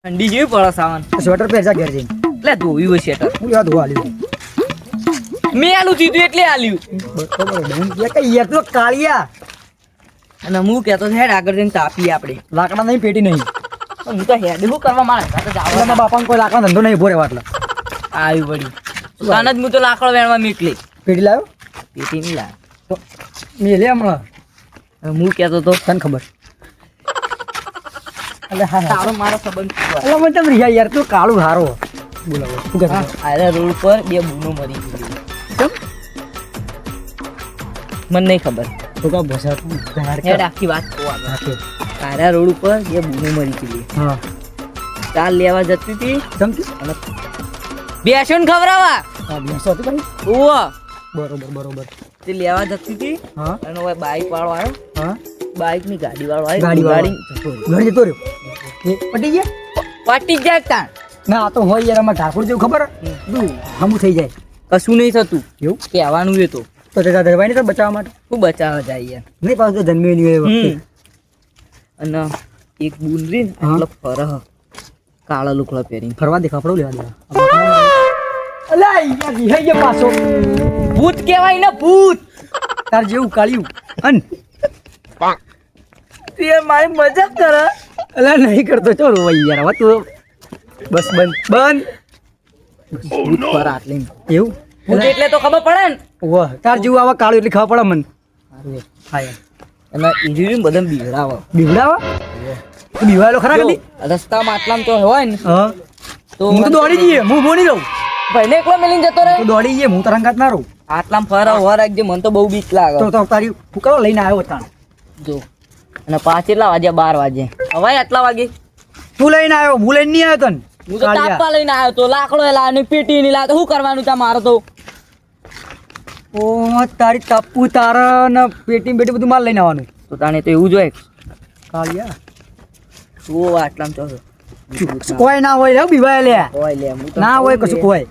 ઠંડી જેવી પડે સાવન. સ્વેટર પહેરજા ઘેર જઈને. એટલે ધોયું હોય સ્વેટર. હું યાદ ધોવા આલ્યું. મેં આલું દીધું એટલે આલ્યું. બરોબર કે યાર તો કાળિયા. અને હું કહેતો હેડ આગળ જઈને તાપીએ આપણે. લાકડા નહીં પેટી નહીં. હું તો હેડ શું કરવા મારે મારા બાપાને કોઈ લાકડા ધંધો નહીં ભોરે વાટલા. આવ્યું વળી કાન જ હું તો લાકડો વેણવા નીકળી. પેટી લાવ્યો પેટી નહીં લાવ. તો મેં લે હમણાં હું કહેતો તો તને ખબર. એટલે હા તારો મારો સંબંધ એટલે મને તમે રિયા યાર તું કાળું હારો બોલાવો શું કહે આયરા રોડ પર બે બૂનો મરી ગઈ. કેમ મને નહીં ખબર. તો કા ભસા તું હેડ આખી વાત કહું આગળ. રાખે આયરા રોડ ઉપર બે બૂનો મરી ગઈ. હા ચાલ લેવા જતી હતી જમતી અને બેસન ખવડાવવા. હા બેસો હતી ભાઈ ઓવો બરોબર બરોબર તે લેવા જતી હતી હા અને હવે બાઈક વાળો આવ્યો. હા બાઈક ની ગાડી વાળો ગાડી આવ્યો. ઘર જતો રહ્યો એ પટી ગયા પાટી જાય તાણ. ના આ તો હોય યાર આમાં ઠાકોર જેવું ખબર તું હમું થઈ જાય કશું નહીં થતું એવું કહેવાનું એ તો તો તે દરવાઈ નહીં બચાવવા માટે શું બચાવવા જાય યાર. નહીં પાછું તો જન્મ્યો નહીં હોય એ વખતે. અને એક બુંદરી ને હા. આટલો ફરહ કાળા લુકડા પહેરીને ફરવા દે કપડું લેવા દેવા અલા યાર રિહાઈ ગયા પાછો ભૂત કહેવાય ને ભૂત. તાર જેવું કાળ્યું અન તે મારી મજાક કરે. અલા નહીં કરતો ચો રોવાઈ યાર હવે તું બસ બંધ ભૂત પર આટલી એવું ભૂત એટલે તો ખબર પડે ને. વાહ તાર જેવું આવા કાળું એટલે ખબર પડે મને હા યાર અને ઈજુરી બધા બીવડાવે. બીવડાવા તું બીવાયેલો ખરા કદી રસ્તામાં આટલામાં તો હોય ને હા તો હું તો દોડી જઈએ હું બોની રહું પહેલે એકલો મેલીને જતો રહે. તું દોડી જઈએ હું તો રંગાત ના રહું આટલામાં ફરહ વર રાખજે મને તો બહુ બીક લાગે. તો તારી ફૂકરો લઈને આવ્યો તાણ જો અને પાંચ એટલા વાગ્યા 12 વાગે હવાય આટલા વાગે તું લઈને આવ્યો હું લઈને નહીં આવ્યો તને હું તો તાપવા લઈને આવ્યો તો લાકડો લાવવાની પેટી ની લાવ શું કરવાનું તા મારે તો. ઓ તારી તાપુ તારા ને પેટી બેટી બધું માલ લઈને આવવાનું તો તાણે તો એવું જોઈએ. કાળિયા તું આટલામાં તો કોઈ ના હોય લે બીવાય લે હોય લે હું તો ના હોય કશું કોઈ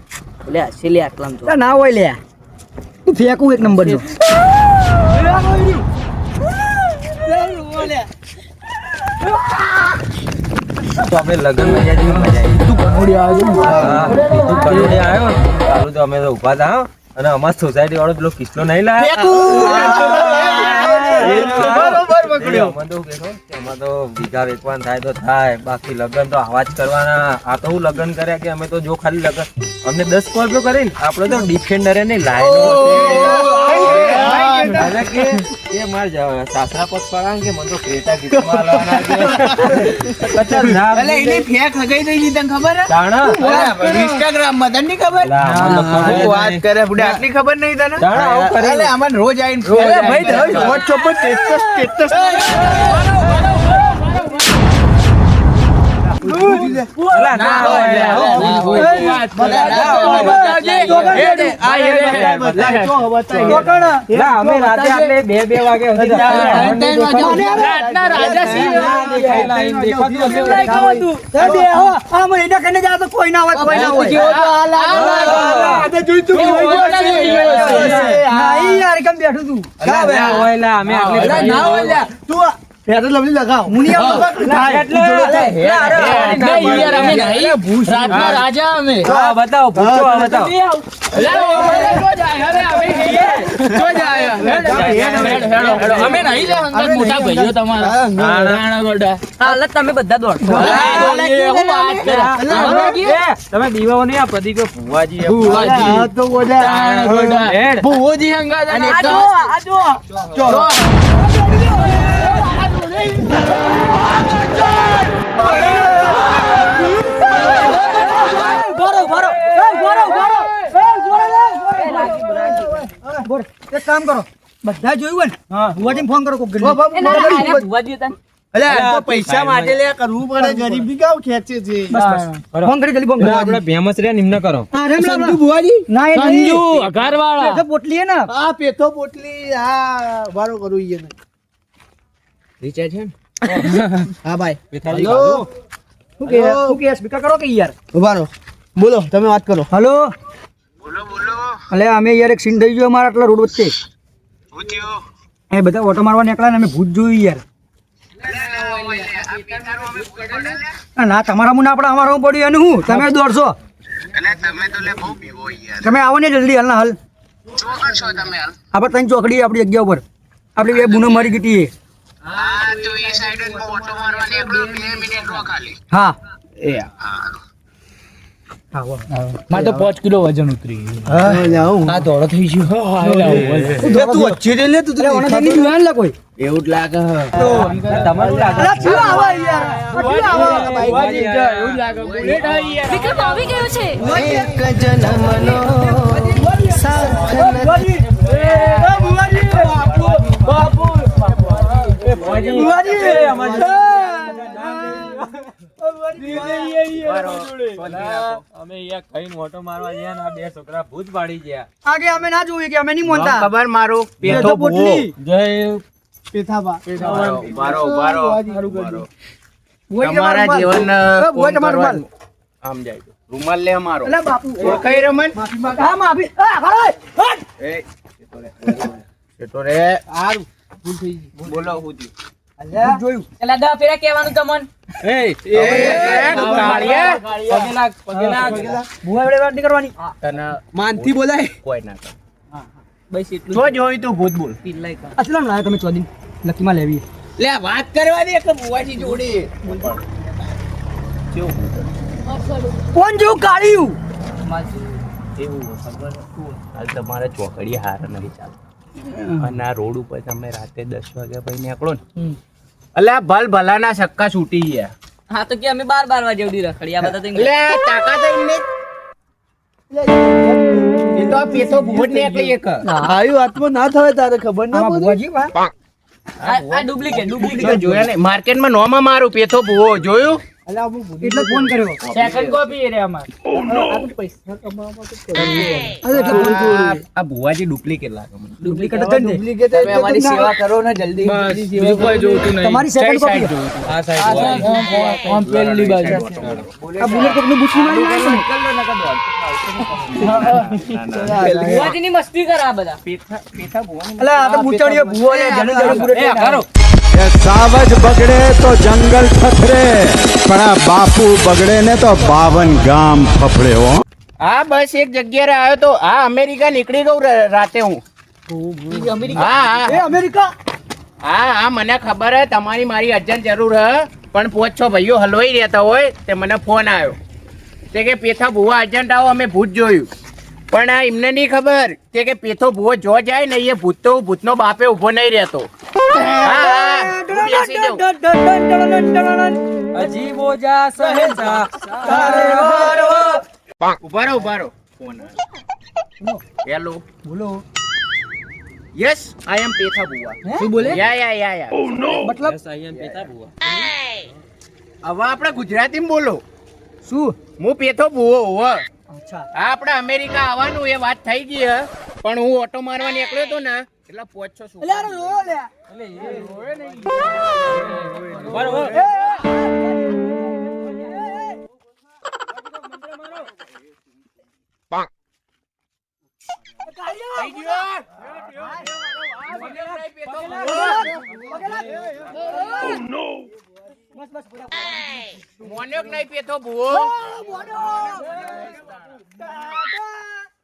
લે હશે લે આટલામાં તો. ના હોય લે તું ફેંકું એક નંબર નો તો અમે લગન માં જાય મજા આવી. તું કનોડી આવ્યો હા, તું કરોડે આવ્યો ને ચાલુ તો અમે તો ઉભા થા હો. અને અમાર સોસાયટી વાળો પેલો કિસ્લો નહીં લાવ્યો અમે તો કહેતો કે એમાં તો બીજા વેચવાન થાય તો થાય બાકી લગન તો આવા જ કરવાના. આ તો હું લગન કર્યા કે અમે તો જો ખાલી લગન અમને 10 સ્કોર્પિયો કરીને આપણે તો ડિફેન્ડર ને લાઈન માર સાસરા પગ પડા કે મને તો ક્રેટા ગીતમાં લાવવાના છે. એટલે એની ફેક હગાઈ દઈ તને ખબર હે તાણા ઇન્સ્ટાગ્રામ માં તને નહીં ખબર લા, મને તો ખબર જ હું વાત નહીં. કરે બુડા આટલી ખબર નહીં તને તાણા આવું કરે. એટલે અમને રોજ આવીને અરે ભાઈ ભાઈ, વોટ્સએપ પર સ્ટેટસ અલા, ના હોય, લા, અમે રાતે આટલે 2 વાગે સુધી રાતના રાજા સિંહ. કોઈ ના હોય કોઈ ના હોય નહીં યાર કેમ બેઠું તું હું નહીં આવતો નહીં યાર, અમે નહીં. રાતના રાજા અમે. બતાવો પૂછો બતાવો અમે નહીં લે અંદર મોટા ભાઈઓ તમારા. હાલત તમે બધા દોડશો. હું વાત કરે. તમે દીવાઓ નહીં આ પદી કે ભુવાજી ભૂવોજી હંગાત અને એક તો- એક કામ કરો બધા જોયું હોય ને ભુવાજીને ફોન કરો કોક એ ના, ના, ના, ભુવાજી હતા ને. અલે આ તો પૈસા માટે લે કરવું પડે ગરીબી કાવ ખેંચે છે ફોન કરી જલ્દી ફોન કરો આપણે ભેમસ રે નિમ્ન કરો હા રેમ રામ સંજુ ભુવાજી ના એ નહીં. સંજુ અઘારવાળા. એ તો પોટલી હે ને આ પેથો પોટલી આ વારો કરું ઈ ને રીચાર્જ છે હા ભાઈ હેલો શું કે સ્પીકર કરો કે યાર ઉભા રહો બોલો તમે વાત કરો હલો અલે અમે યાર એક સીન થઈ ગયો અમારા આટલા રોડ વચ્ચે એ બધા ઓટો મારવા નીકળ્યા ને અમે ભૂત જોયું યાર ના તમારા મુના આપણે અમારું પડ્યું એનું હું તમે દોડશો તમે આવો ને જલ્દી હાલ ના હાલ આપણે ત્રણ ચોકડી આપણી જગ્યા ઉપર આપણી બે બુનો મારી ગીટી હા મારે તો 5 કિલો વજન ઉતરી ગયું. આ દોડો થઈ ગયો તું વચ્ચે રે લે તું કોઈ એવું જ લાગે તમારું લાગે અલા, ચિયો આવા યાર ચિયો આવા એવું લાગે બુલેટ આવી યાર. વિક્રમ આવી ગયો છે એક જન્મનો અમે અહીંયા ખાઈને ઓટો મારવા ગયા ને આ બે છોકરા ભૂત પાડી ગયા. આગે અમે ના જોઈએ કે અમે નહીં મોનતા ખબર મારું પેથો ભૂવો. જય તમારા જીવન આમ જાય રૂમાલ લે અમારો અલા બાપુ ઓળખાય રમન હા માફી હટ એ તો રે હારું બોલો હું અલ્યા જોયું એલા 10 ફેરા કહેવાનું તમન. ભૂવા વડે વાત નહીં કરવાની માનથી બોલાય કોઈ ના કરે બસ એટલું જો જોઈ તું ભૂત બોલ પીલાય કર. અસલા લાયા તમે ચોદી લકીમાં લેવી લે વાત કરવા દે કે બુવાજી જોડી કોણ જેવું કાઢ્યું એવું ખબર હાલ તમારે ચોકડી હાર નહીં ચાલે અને આ રોડ ઉપર તમે રાતે 10 વાગ્યા પછી નીકળો ને અલ્યા ભલ ભલાના સક્કા છૂટી ગયા હા તો કે અમે 12 વાગે સુધી રખડી આ બધા તો લે તાકાત એમને એ તો પેસો ભૂત નીકળી એક આયુ આત્મા ના થાય તારે ખબર ના ભુવાજી આ ડુપ્લિકેટ તો જોયા ને માર્કેટમાં નોમાં મારું પેથો ભૂવો જોયું એટલે ફોન કર્યો સેકન્ડ કોપી રે અમાર. આ ભૂવાજી ડુપ્લિકેટ લાગે મને ડુપ્લિકેટ જ ને તમે અમારી સેવા કરો ને જલ્દી બીજું કોઈ જોતું નહીં. તમારી સેકન્ડ કોપી આ સાઈડ ઓમ પેલી બાજુ. આ બુલેટ કોકનું બુચી મારી ભુવાજીની મસ્તી કરે આ બધા. અલા આ તો બુચડીયો ભુવો લે જને જને બુલેટ એ કરો. ये सावज बगड़े तो जंगल फथरे पण आ बापू बगड़े ने तो 52 गाम फफड़े हो હા બસ એક જગ્યાએ આવ્યો તો હા અમેરિકા નીકળી ગયો રાતે હું હા એ અમેરિકા હા હા મને ખબર હે તમારી મારી અર્જન્ટ જરૂર હે પણ 5-6 ભાઈઓ હલવાઈ રહેતા હોય તે મને ફોન આવ્યો તે કે પેથા ભુવા અર્જન્ટ આવો અમે ભૂત જોયું પણ આ એમને નહીં ખબર તે કે પેથો ભુવો જો જાય ને એ ભૂત તો ભૂતનો બાપે ઊભો નહીં રહેતો હા તું બેસી જાઓ. અજીબો જા સહેજા ઉભા રહો ફોન હેલો બોલો યસ આઈ એમ પેથા ભુવા શું બોલે યા મતલબ હવે આપણે ગુજરાતીમાં બોલો શું હું પેથો ભુવો હોવ અચ્છા હા આપણે અમેરિકા આવવાનું એ વાત થઈ ગઈ હે પણ હું ઓટો મારવા નીકળ્યો તો ને એટલે 5-6 શું અલે આ રોયો લે થઈ ગયો મોન્યોક નહીં પેથો ભુવો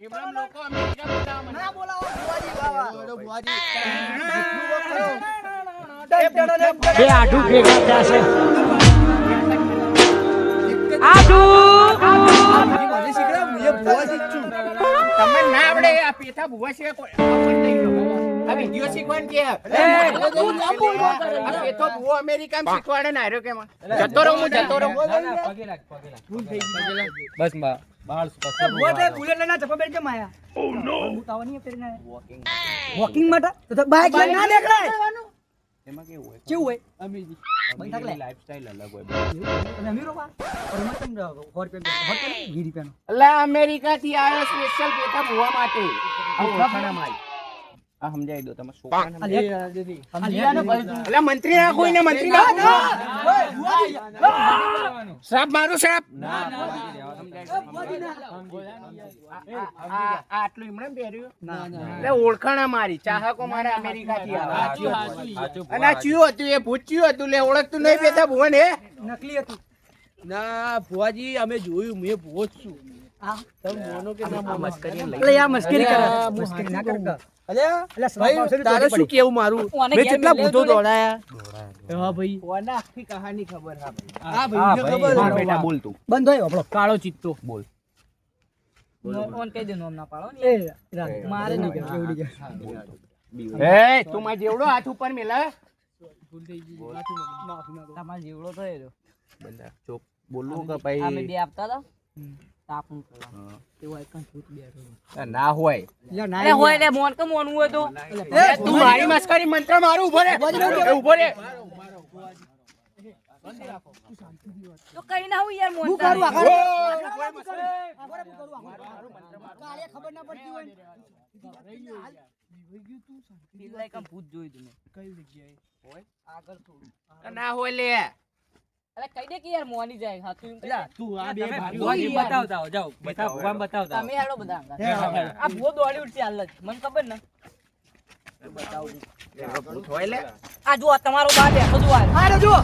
એમના લોકો અમેરિકા બોલાવા મને ના બોલાવો બે આઠું ભેગા થશે તમે ના આવડે આ પેથા ભુવા છે કોઈ આપણને નહીં ખબર. આ વિડિયો શીખવાનું કે આ પેથો ભુવો અમેરિકામાં શીખવાડે ને આર્યો કેમાં જતો રહું બસ બાળ બુલેટ લઈને ચપ્પા પહેરી કેમ આયા હું તાવાની પહેરીને વોકિંગ માટે તો બાઇક લઈને ના નીકળાય એમાં કેવું હોય કેવું હોય અમીરની લાઈફસ્ટાઈલ અલગ હોય તમે અમીરો બા પરમા કેમ હોર ગીરી પેનો અલા અમેરિકા થી આવ્યો સ્પેશિયલ પેથા ભુવા માટે આ ઓળખાણા માઈ આ સમજાઈ દો તમે છોકરાને અલા મંત્રી ના કોઈને મંત્રી ના સાપ મારું સાપ આટલું એમણે પહેર્યું એટલે ઓળખાણા મારી ચાહકો મારા અમેરિકા થી આવે અને આ ચિયો હતું એ ભૂત ચિયો હતું લે ઓળખતું નહીં પેથા ભુવન હે નકલી હતું ના ભુવાજી અમે જોયું મેં ભૂવો જ છું હા. તમે મોનો કે ના મોનો? એટલે યાર મસ્કરી કરે અલ્યા, મસ્કરી ના કરતા અલ્યા, એટલે સવા ભાઈ, પાવસે તારે ચોટી શું પડી. કેવું મારું ઓને મેં ઘેર કેટલા મેલ્યો ભૂતો તો લે. દોડાયા હા ભાઈ કોને આખી કહાની ખબર હા ભાઈ. હા ભાઈ ભાઈ, ખબર હા, છે. બેટા, બોલ તું. બંધ હોય આપણો કાળો ચિત્તો બોલ. એ રાત મારે નહીં કે એવડી જાય એ તું માર જેવડો હાથ ઉપર મેલા તમાર જેવડો તો એરો બંધા, ચૂપ. બોલવું કે ભાઈ બે આપતા હતા તાપું કરવા એવો એકન ભૂત બેઠો ના હોય અરે હોય ને મોન કે મોનવું હોય તો એ તું મારી મસ્કરી મંત્ર મારું ઉભો રે એ ઉભો રે તો કઈ ના હું યાર મોન હું કરું આગળ? ખબર ના પડતી હોય ભૂત જોઈ તમે કઈ જગ્યાએ આગળ થોડું ના હોય લે અરે કઈ દે કે યાર મોની જાય હા તું તું આ બે ભાઈ ભુવાજી બતાવતા જાઓ બતાવો તમે હેડો બધા આ ભૂત દોડી ઉઠી હાલ જ મને ખબર ને ભૂત હોય લે આ જો તમારો બા બેઠો જો આ જો